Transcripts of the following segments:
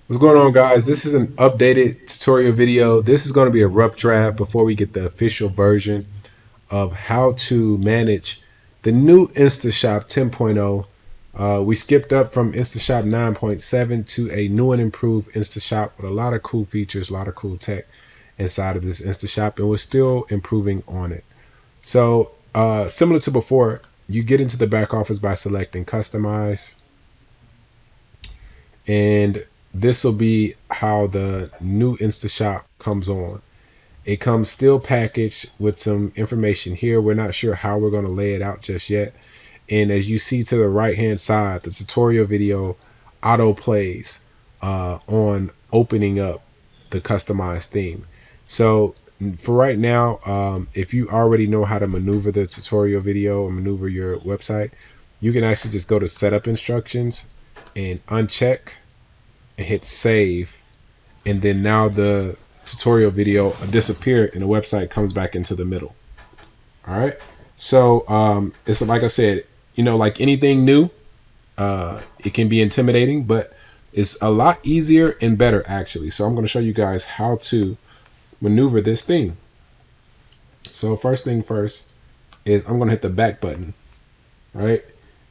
What's going on, guys? This is an updated tutorial video. This is going to be a rough draft before we get the official version of how to manage the new Instashop 10.0. We skipped up from Instashop 9.7 to a new and improved Instashop with a lot of cool features, a lot of cool tech inside of this Instashop, and we're still improving on it. So similar to before, you get into the back office by selecting Customize, and this will be how the new Instashop comes on. It comes still packaged with some information here. We're not sure how we're going to lay it out just yet. And as you see to the right hand side, the tutorial video auto plays on opening up the customized theme. So for right now, if you already know how to maneuver the tutorial video or maneuver your website, you can actually just go to setup instructions and uncheck and hit save, and then now the tutorial video disappeared and the website comes back into the middle. All right, so it's like I said, like anything new, it can be intimidating, but it's a lot easier and better actually. So I'm going to show you guys how to maneuver this thing. So first thing first is I'm going to hit the back button, right?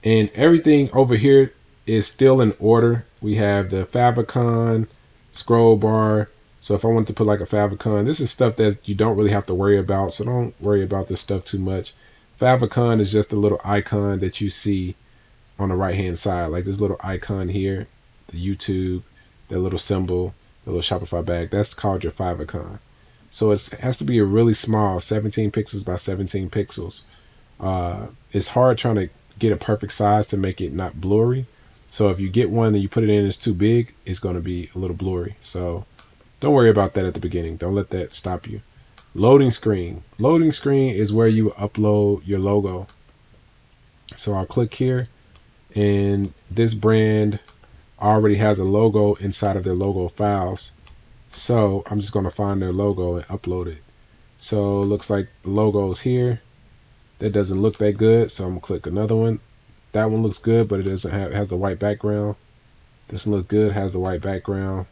And everything over here is still in order. We have the favicon, scroll bar. So if I want to put like a favicon, this is stuff that you don't really have to worry about. So don't worry about this stuff too much. Favicon is just a little icon that you see on the right hand side, like this little icon here, the YouTube, that little symbol, the little Shopify bag. That's called your favicon. So it has to be a really small 17 pixels by 17 pixels. It's hard trying to get a perfect size to make it not blurry. So if you get one and you put it in, it's too big, it's going to be a little blurry. So don't worry about that at the beginning. Don't let that stop you. Loading screen. Loading screen is where you upload your logo. So I'll click here, and this brand already has a logo inside of their logo files. So I'm just going to find their logo and upload it. So it looks like the logo's here. That doesn't look that good, so I'm gonna click another one. That one looks good, but it doesn't have, it has the white background. This one looks good, has the white background.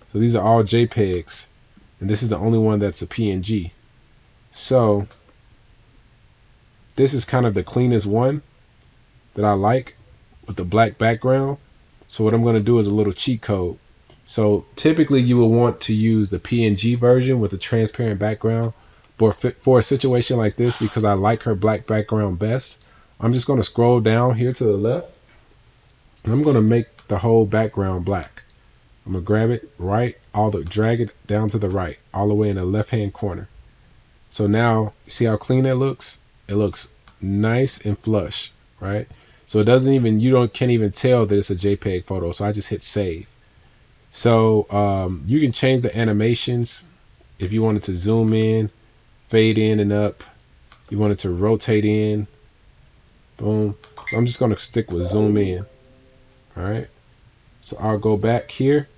So these are all JPEGs, and this is the only one that's a PNG. So this is kind of the cleanest one that I like with the black background. So what I'm gonna do is a little cheat code. So typically you will want to use the PNG version with a transparent background. But for a situation like this, because I like her black background best, I'm just going to scroll down here to the left, and I'm going to make the whole background black. I'm going to grab it right, drag it down to the right, all the way in the left hand corner. So now, see how clean that looks? It looks nice and flush, right? So it doesn't even, can't even tell that it's a JPEG photo. So I just hit save. So you can change the animations if you wanted to zoom in, fade in and up. You want it to rotate in. Boom. So I'm just going to stick with zoom in. All right. So I'll go back here.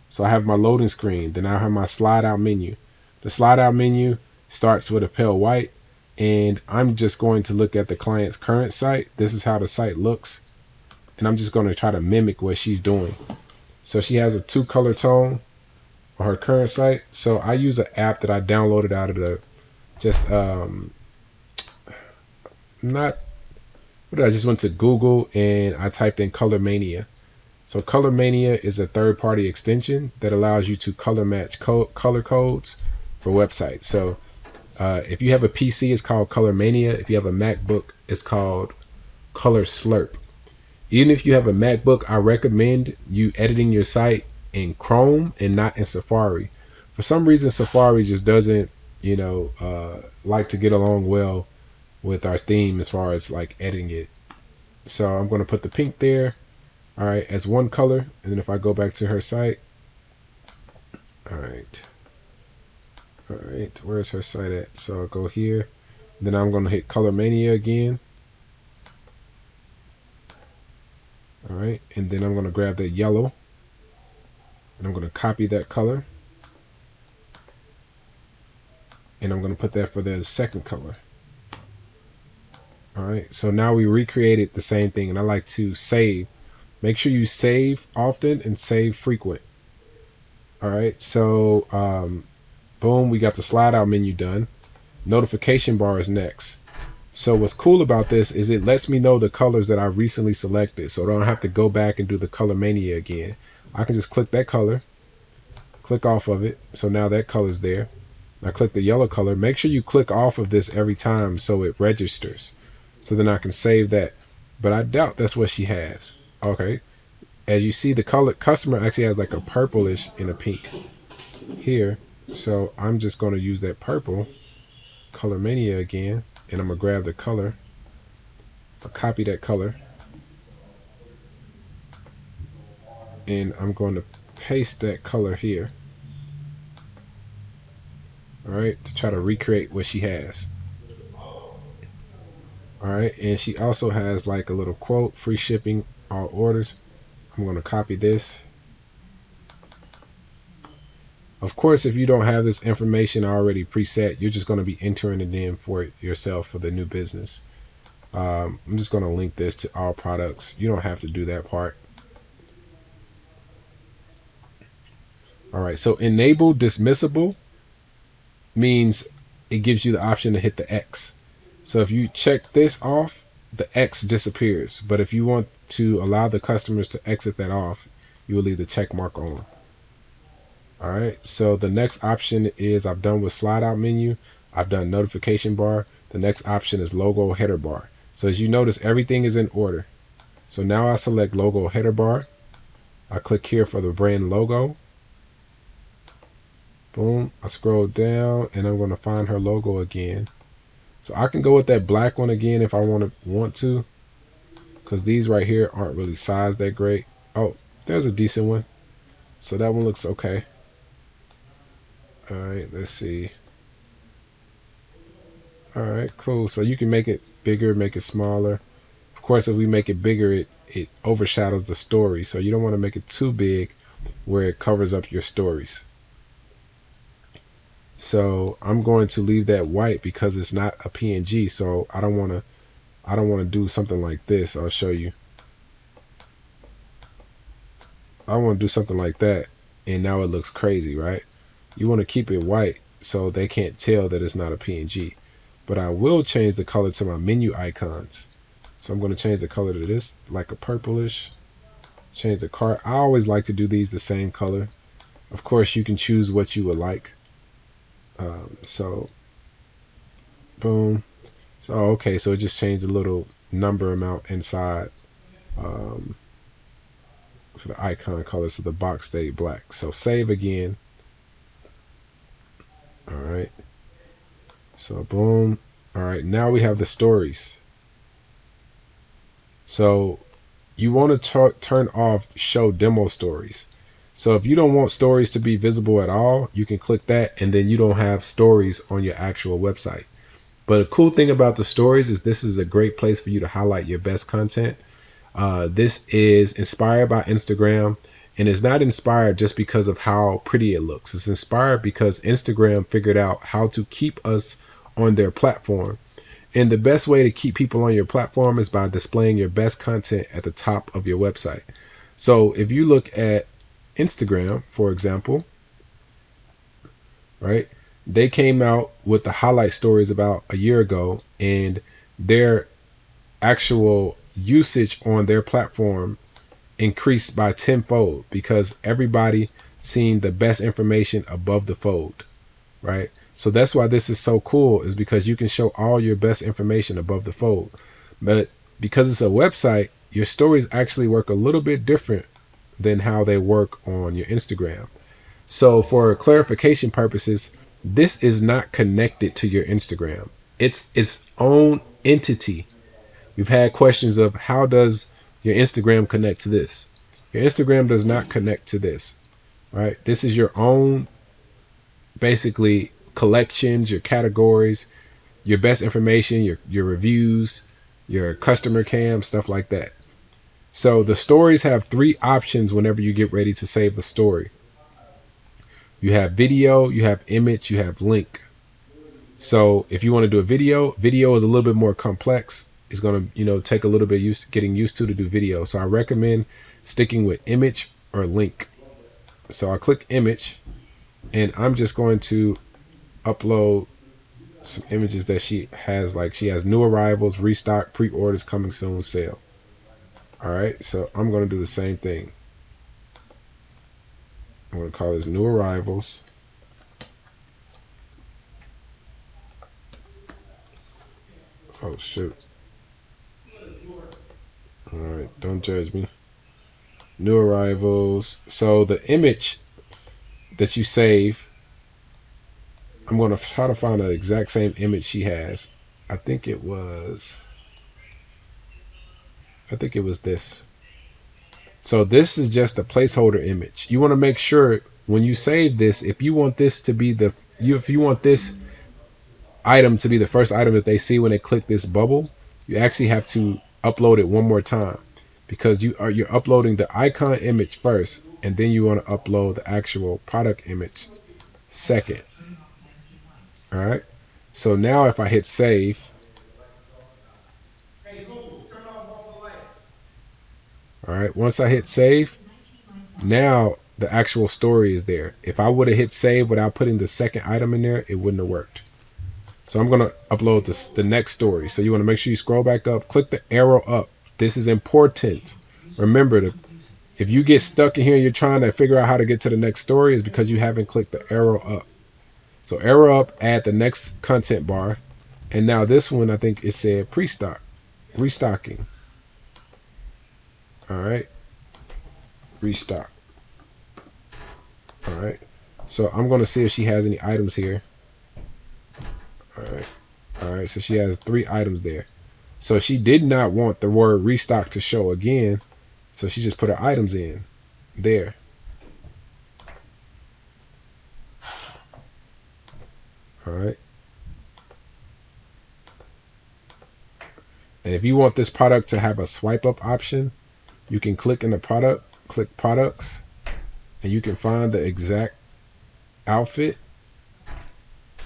So I have my loading screen. Then I have my slide out menu. The slide out menu starts with a pale white. And I'm just going to look at the client's current site. This is how the site looks. And I'm just going to try to mimic what she's doing. So she has a 2-color tone on her current site. So I use an app that I downloaded out of the I just went to Google and I typed in Color Mania. So Color Mania is a third-party extension that allows you to color match color codes for websites. So if you have a PC, it's called Color Mania. If you have a MacBook, it's called Color Slurp. Even if you have a MacBook, I recommend you editing your site in Chrome and not in Safari. For some reason, Safari just doesn't like to get along well with our theme as far as like editing it. So I'm going to put the pink there, all right, as one color. And then if I go back to her site, all right, where's her site at? So I'll go here, then I'm going to hit Color Mania again. All right, and then I'm going to grab that yellow and I'm going to copy that color, and I'm going to put that for the second color. All right, so now we recreated the same thing, and I like to save. Make sure you save often and save frequent. All right, so boom, we got the slide out menu done. Notification bar is next. So what's cool about this is it lets me know the colors that I recently selected, so I don't have to go back and do the color mania again. I can just click that color, click off of it, so now that color's there. I click the yellow color. Make sure you click off of this every time so it registers, so then I can save that. But I doubt that's what she has. Okay, as you see, the color customer actually has like a purplish and a pink here, so I'm just going to use that purple color mania again, and I'm gonna grab the color. I'll copy that color, and I'm going to paste that color here. All right, to try to recreate what she has. All right, and she also has like a little quote: free shipping, all orders. I'm going to copy this. Of course, if you don't have this information already preset, you're just going to be entering it in for yourself for the new business. I'm just going to link this to all products. You don't have to do that part. All right, so enable dismissible means it gives you the option to hit the X. So if you check this off, the X disappears. But if you want to allow the customers to exit that off, you will leave the check mark on. All right, so the next option is I've done with slide out menu. I've done notification bar. The next option is logo header bar. So as you notice, everything is in order. So now I select logo header bar. I click here for the brand logo. Boom, I scroll down and I'm going to find her logo again. So I can go with that black one again if I want to, because these right here aren't really sized that great. Oh, there's a decent one. So that one looks okay. All right, let's see. All right, cool. So you can make it bigger, make it smaller. Of course, if we make it bigger, it overshadows the story. So you don't want to make it too big where it covers up your stories. So I'm going to leave that white because it's not a PNG. So I don't want to do something like this. I'll show you. I want to do something like that, and now it looks crazy, right? You want to keep it white so they can't tell that it's not a PNG. But I will change the color to my menu icons. So I'm going to change the color to this, like a purplish. Change the card. I always like to do these the same color. Of course, you can choose what you would like. So, boom. So, okay, so it just changed the little number amount inside for the icon color, so the box stayed black. So save again. All right. So boom. All right, now we have the stories. So you want to turn off show demo stories. So if you don't want stories to be visible at all, you can click that and then you don't have stories on your actual website. But a cool thing about the stories is this is a great place for you to highlight your best content. This is inspired by Instagram, and it's not inspired just because of how pretty it looks. It's inspired because Instagram figured out how to keep us on their platform. And the best way to keep people on your platform is by displaying your best content at the top of your website. So if you look at Instagram, for example, right, they came out with the highlight stories about a year ago, and their actual usage on their platform increased by tenfold because everybody seeing the best information above the fold, right? So that's why this is so cool, is because you can show all your best information above the fold. But because it's a website, your stories actually work a little bit different than how they work on your Instagram. So for clarification purposes, this is not connected to your Instagram. It's its own entity. We've had questions of how does your Instagram connect to this? Your Instagram does not connect to this, right? This is your own, basically, collections, your categories, your best information, your reviews, your customer cam, stuff like that. So the stories have three options whenever you get ready to save a story. You have video, you have image, you have link. So if you want to do a video is a little bit more complex. It's going to, take a little bit getting used to do video. So I recommend sticking with image or link. So I click image, and I'm just going to upload some images that she has. Like she has new arrivals, restock, pre-orders, coming soon, sale. All right, so I'm going to do the same thing. I'm going to call this new arrivals. Oh shoot. All right, don't judge me. New arrivals. So the image that you save, I'm going to try to find the exact same image she has. I think it was this. So this is just a placeholder image. You want to make sure when you save this, if you want this to be if you want this item to be the first item that they see when they click this bubble, you actually have to upload it one more time, because you're uploading the icon image first, and then you want to upload the actual product image second. All right. So now if I hit save, all right, once I hit save, now the actual story is there. If I would have hit save without putting the second item in there, it wouldn't have worked. So I'm going to upload the next story. So you want to make sure you scroll back up, click the arrow up. This is important. Remember, if you get stuck in here and you're trying to figure out how to get to the next story, is because you haven't clicked the arrow up. So arrow up, add the next content bar. And now this one, I think it said pre-stock, restocking. All right. Restock. All right. So I'm going to see if she has any items here. All right. All right. So she has 3 items there. So she did not want the word restock to show again. So she just put her items in there. All right. And if you want this product to have a swipe up option, you can click in the product, click products, and you can find the exact outfit.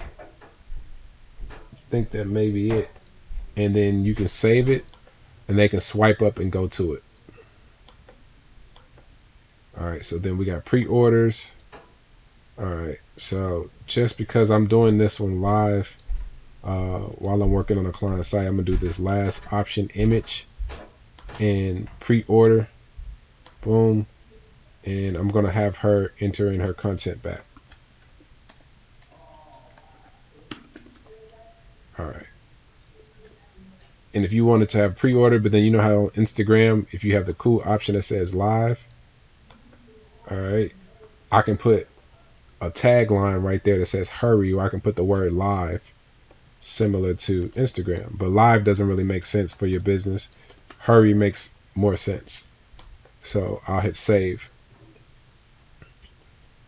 I think that may be it. And then you can save it, and they can swipe up and go to it. All right. So then we got pre-orders. All right. So just because I'm doing this one live, while I'm working on a client site, I'm gonna do this last option image and pre-order. Boom. And I'm gonna have her enter in her content back. All right. And if you wanted to have pre-order, but then you know how on Instagram, if you have the cool option that says live, all right, I can put a tagline right there that says hurry, or I can put the word live, similar to Instagram. But live doesn't really make sense for your business. Hurry makes more sense. So I'll hit save.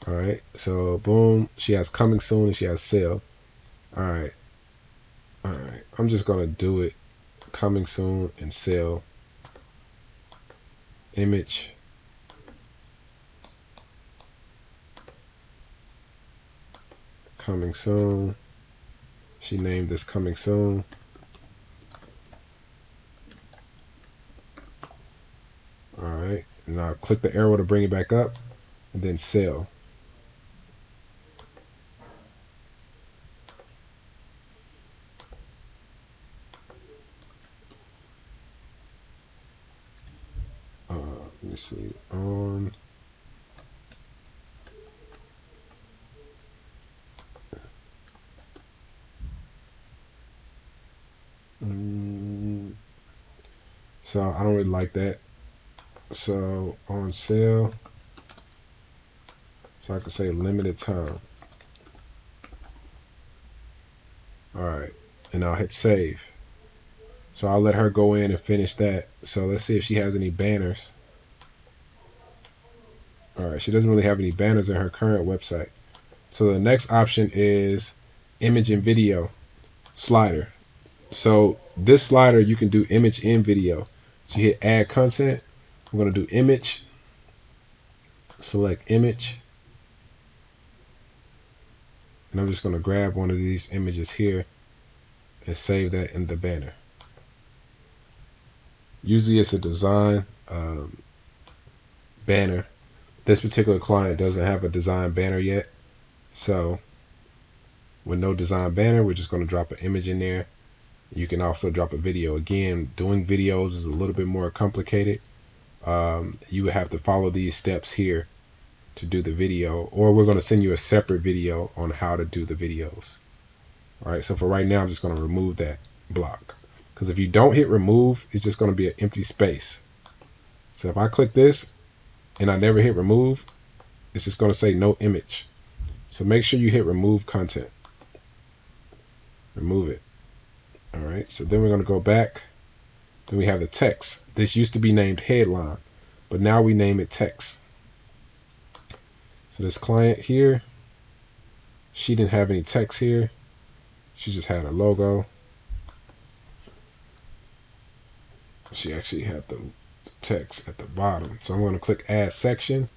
All right. So boom, she has coming soon and she has sale. All right. All right. I'm just going to do it. Coming soon and sale. Image. Coming soon. She named this coming soon. All right. And now click the arrow to bring it back up, and then sell. Let me see. On. So I don't really like that. So on sale. So I could say limited time. All right. And I'll hit save. So I'll let her go in and finish that. So let's see if she has any banners. All right. She doesn't really have any banners in her current website. So the next option is image and video slider. So this slider, you can do image and video. So you hit add content. I'm going to do image. Select image. And I'm just going to grab one of these images here and save that in the banner. Usually it's a design banner this particular client doesn't have a design banner yet. So with no design banner, we're just going to drop an image in there. You can also drop a video. Again, doing videos is a little bit more complicated. You would have to follow these steps here to do the video, or we're going to send you a separate video on how to do the videos. All right, so for right now, I'm just going to remove that block, because if you don't hit remove, it's just going to be an empty space. So if I click this and I never hit remove, it's just going to say no image. So make sure you hit remove content. Remove it. All right, so then we're going to go back. Then we have the text. This used to be named headline, but now we name it text. So this client here, she didn't have any text here. She just had a logo. She actually had the text at the bottom. So I'm going to click add section.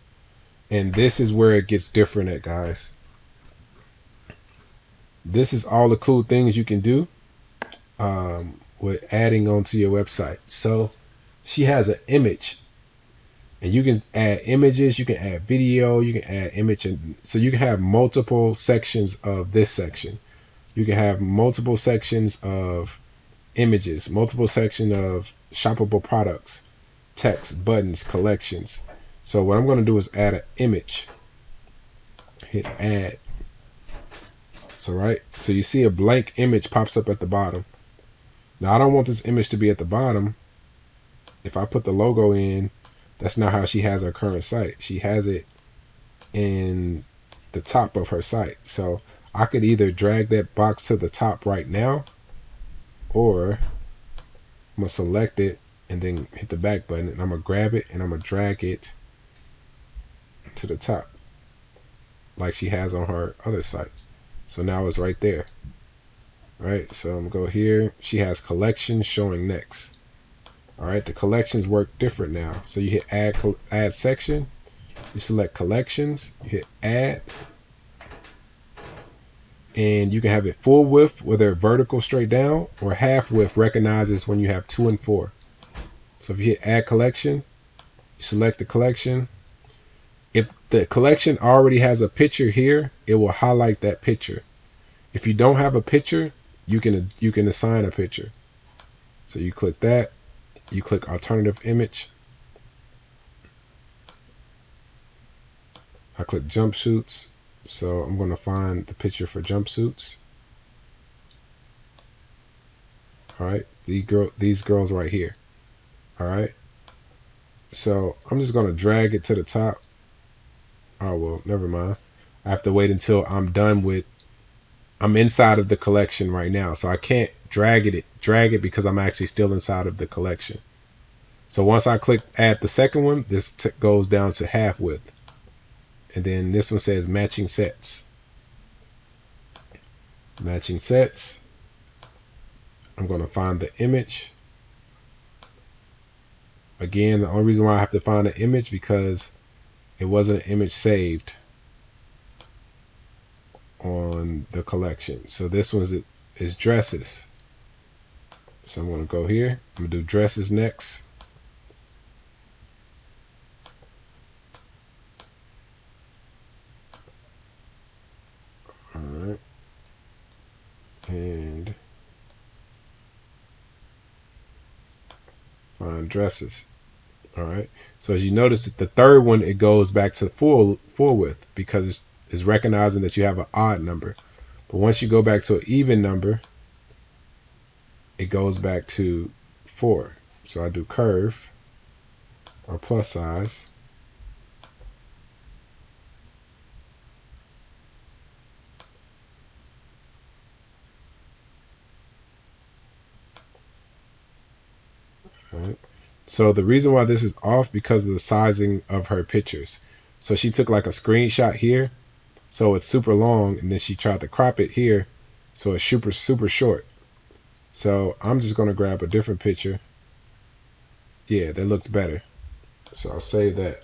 And this is where it gets different at, guys. This is all the cool things you can do with adding onto your website. So she has an image, and you can add images, you can add video, you can add image, and so you can have multiple sections of this section. You can have multiple sections of images, multiple section of shoppable products, text, buttons, collections. So what I'm going to do is add an image. Hit add. So right, so you see a blank image pops up at the bottom. Now I don't want this image to be at the bottom. If I put the logo in, that's not how she has her current site. She has it in the top of her site. So I could either drag that box to the top right now, or I'm going to select it and then hit the back button, and I'm going to grab it and I'm going to drag it to the top like she has on her other site. So now it's right there. Right, so I'm going to go here. She has collections showing next. All right, the collections work different now. So you hit add section, you select collections, you hit add, and you can have it full width, whether vertical straight down, or half width recognizes when you have 2 and 4. So if you hit add collection, you select the collection. If the collection already has a picture here, it will highlight that picture. If you don't have a picture, you can assign a picture. So you click that, you click alternative image. I click jumpsuits, so I'm going to find the picture for jumpsuits. All right, these girls right here. All right, so I'm just going to drag it to the top. Oh well, never mind. I have to wait until I'm done with. I'm inside of the collection right now, so I can't drag it because I'm actually still inside of the collection. So once I click add the second one, this goes down to half width. And then this one says matching sets. Matching sets. I'm going to find the image. Again, the only reason why I have to find an image because it wasn't an image saved on the collection. So this one is dresses. So I'm going to go here. I'm going to do dresses next. All right. And find dresses. All right. So as you notice, the third one, it goes back to full width because it's recognizing that you have an odd number. But once you go back to an even number, it goes back to 4. So I do curve or plus size. Right. So the reason why this is off because of the sizing of her pictures. So she took like a screenshot here, so it's super long, and then she tried to crop it here, so it's super short. So I'm just gonna grab a different picture. Yeah, that looks better. So I'll save that.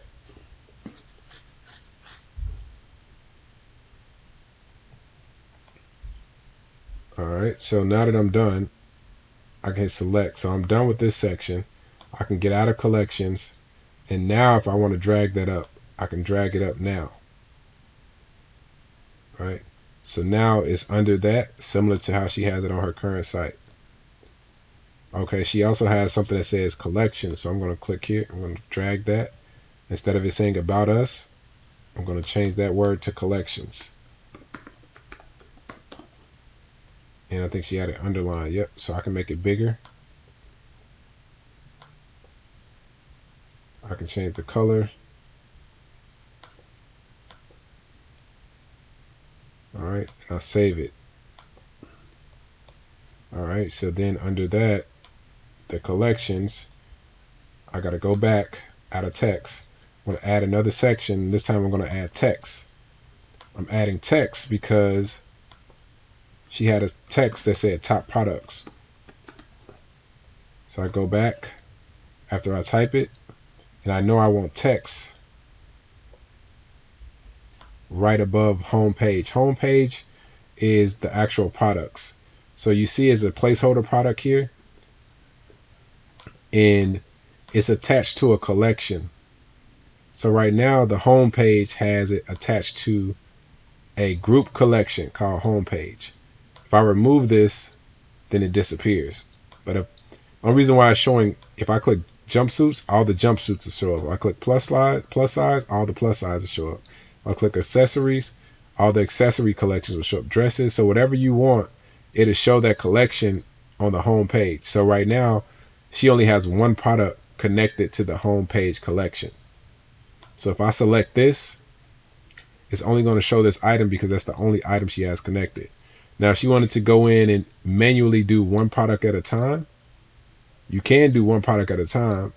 All right, so now that I'm done, I can select. So I'm done with this section. I can get out of collections. And now if I want to drag that up, I can drag it up now. Right? So now it's under that, similar to how she has it on her current site. Okay, she also has something that says collection. So I'm going to click here. I'm going to drag that. Instead of it saying about us, I'm going to change that word to collections. And I think she had it underlined. Yep. So I can make it bigger. I can change the color. All right. And I'll save it. All right. So then under that, the collections, I got to go back out of text. I'm going to add another section. This time I'm going to add text. I'm adding text because she had a text that said top products. So I go back after I type it, and I know I want text right above homepage. Homepage is the actual products. So you see as a placeholder product here, and it's attached to a collection. So right now the homepage has it attached to a group collection called homepage. If I remove this, then it disappears. But the only reason why it's showing, if I click jumpsuits, all the jumpsuits will show up. If I click plus size, all the plus sizes show up. If I click accessories, all the accessory collections will show up. Dresses, so whatever you want, it'll show that collection on the home page. So right now, she only has one product connected to the home page collection. So if I select this, it's only going to show this item because that's the only item she has connected. Now, if she wanted to go in and manually do one product at a time, you can do one product at a time.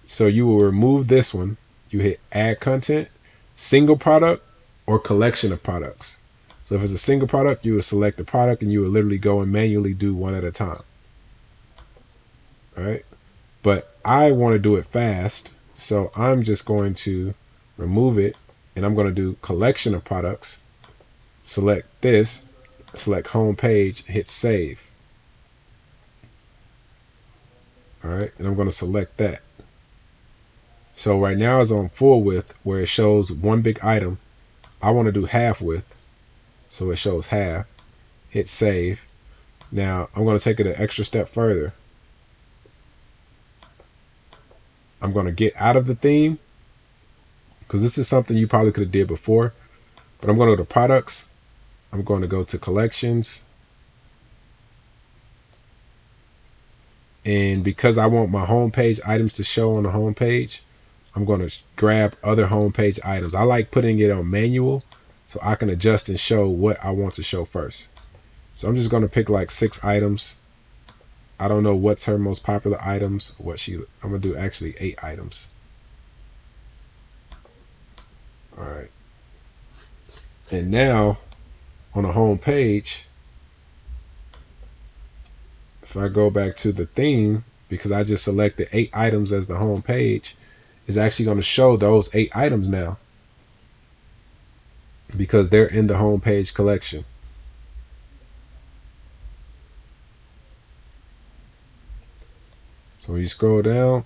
So you will remove this one. You hit add content, single product, or collection of products. So if it's a single product, you will select the product and you will literally go and manually do one at a time. All right. But I want to do it fast. So I'm just going to remove it and I'm going to do collection of products. Select this, select home page, hit save. All right. And I'm going to select that. So right now it's on full width where it shows one big item. I want to do half width. So it shows half. Hit save. Now I'm going to take it an extra step further. I'm going to get out of the theme because this is something you probably could have did before. But I'm going to go to products. I'm going to go to collections. And because I want my homepage items to show on the homepage, I'm going to grab other homepage items. I like putting it on manual so I can adjust and show what I want to show first. So I'm just going to pick like 6 items. I don't know what's her most popular items. I'm going to do actually 8 items. All right. And now on the home page, if I go back to the theme, because I just selected 8 items as the home page, it's actually going to show those 8 items now because they're in the home page collection. So when you scroll down,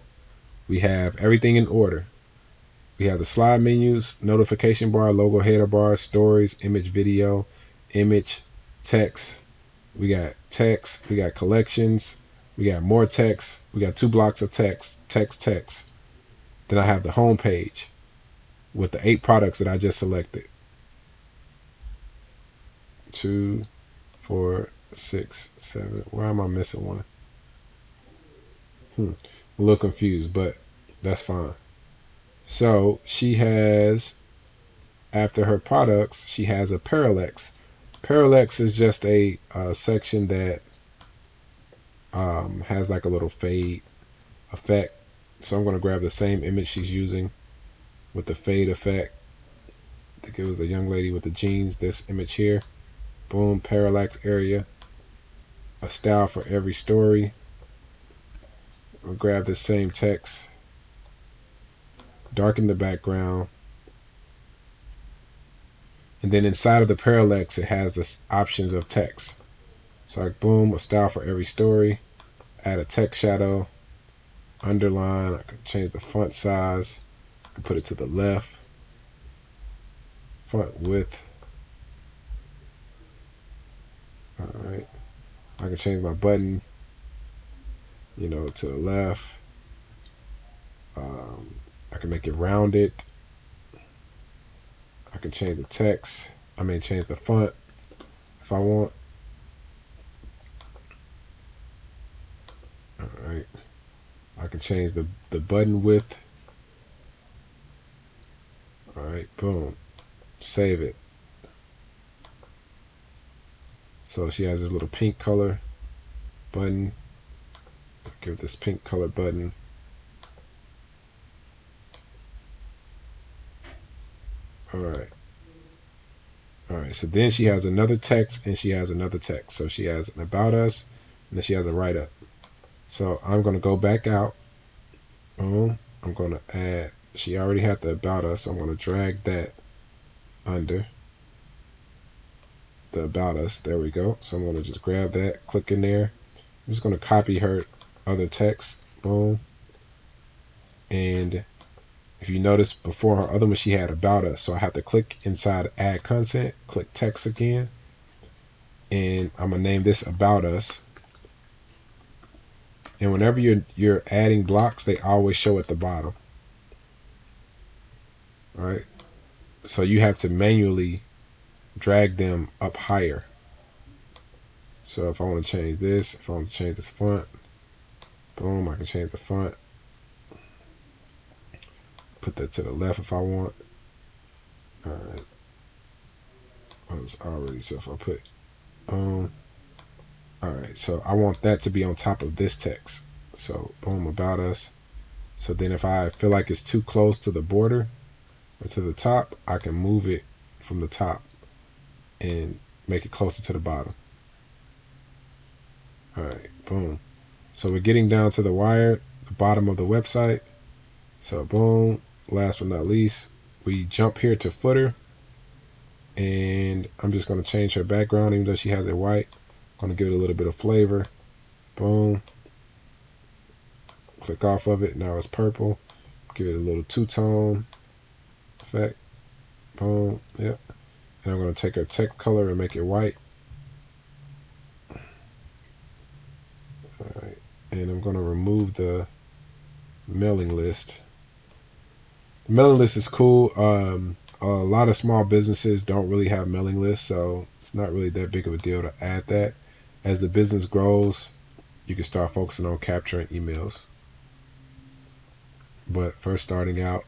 we have everything in order. We have the slide menus, notification bar, logo header bar, stories, image, video, image, text. We got text, we got collections, we got more text, we got 2 blocks of text, text. Then I have the home page with the 8 products that I just selected. 2, 4, 6, 7. Why am I missing one? I'm a little confused, but that's fine. So she has, after her products, she has a Parallax. Parallax is just a section that has like a little fade effect. So I'm going to grab the same image she's using with the fade effect. I think it was the young lady with the jeans, this image here. Boom, parallax area. A style for every story. I'll grab the same text. Darken the background. And then inside of the parallax, it has the options of text. So like boom, a style for every story. Add a text shadow. Underline. I can change the font size. I can put it to the left. font width. All right. I can change my button, to the left. I can make it rounded. I can change the text. Change the font if I want. All right. I can change the button width. All right. Boom. Save it. So she has this little pink color button. Give it this pink color button. All right. All right. So then she has another text and she has another text. So she has an about us and then she has a write up. So I'm going to go back out. Boom. I'm going to add, she already had the about us. So I'm going to drag that under the about us. There we go. So I'm going to just grab that, click in there. I'm just going to copy her other text. Boom. And if you notice, before her other one, she had about us. So I have to click inside add content, click text again. And I'm going to name this about us. And whenever you're adding blocks, they always show at the bottom. All right. So you have to manually drag them up higher. So if I want to change this, if I want to change this font, boom, I can change the font. Put that to the left if I want. All right. Well, it's already, so if I put all right, so I want that to be on top of this text. So boom, about us. So then if I feel like it's too close to the border or to the top, I can move it from the top and make it closer to the bottom. All right, boom. So we're getting down to the wire, the bottom of the website. So boom, last but not least, we jump here to footer. And I'm just going to change her background, even though she has it white. I'm going to give it a little bit of flavor. Boom. Click off of it. Now it's purple. Give it a little two-tone effect. Boom. Yep. And I'm going to take her text color and make it white. All right. And I'm going to remove the mailing list. The mailing list is cool. A lot of small businesses don't really have mailing lists, so it's not really that big of a deal to add that. As the business grows, you can start focusing on capturing emails. But first starting out,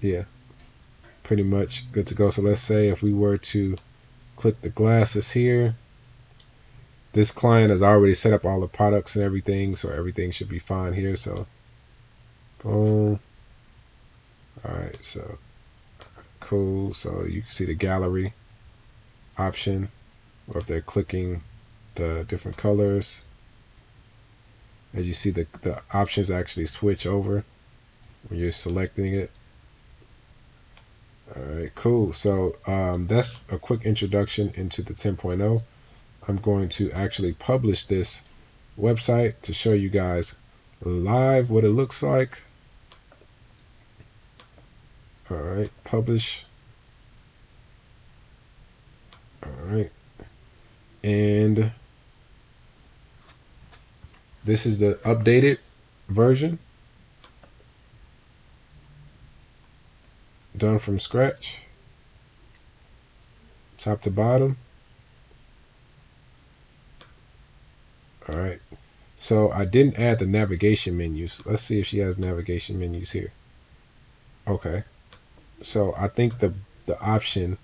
yeah, pretty much good to go. So let's say if we were to click the glasses here, this client has already set up all the products and everything, so everything should be fine here. So boom. All right, so cool. So you can see the gallery option, or if they're clicking the different colors, as you see the options actually switch over when you're selecting it. All right, cool. So that's a quick introduction into the 10.0. I'm going to actually publish this website to show you guys live what it looks like. All right, publish. All right. And this is the updated version, done from scratch, top to bottom. All right. So I didn't add the navigation menus. Let's see if she has navigation menus here. Okay. So I think the option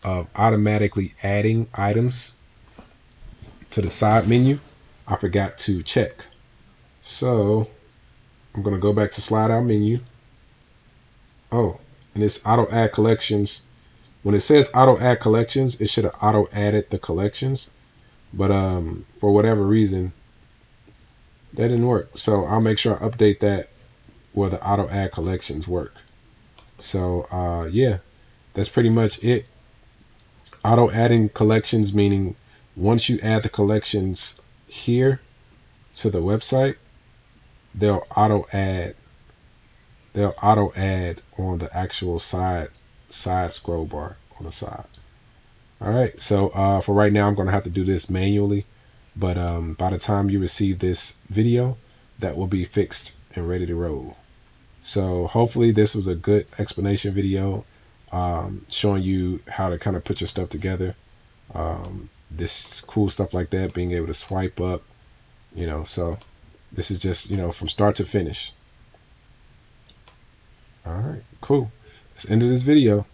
of automatically adding items to the side menu, I forgot to check. So I'm going to go back to slide out menu. Oh, and it's auto add collections. When it says auto add collections, it should have auto added the collections. But for whatever reason, that didn't work. So I'll make sure I update that where the auto add collections work. So yeah, that's pretty much it. Auto adding collections, meaning once you add the collections here to the website, they'll auto add on the actual side side scroll bar on the side. All right, so for right now, I'm going to have to do this manually, but by the time you receive this video, that will be fixed and ready to roll. So hopefully this was a good explanation video, showing you how to kind of put your stuff together. This cool stuff like that, being able to swipe up, so this is just, from start to finish. All right, cool. That's the end of this video.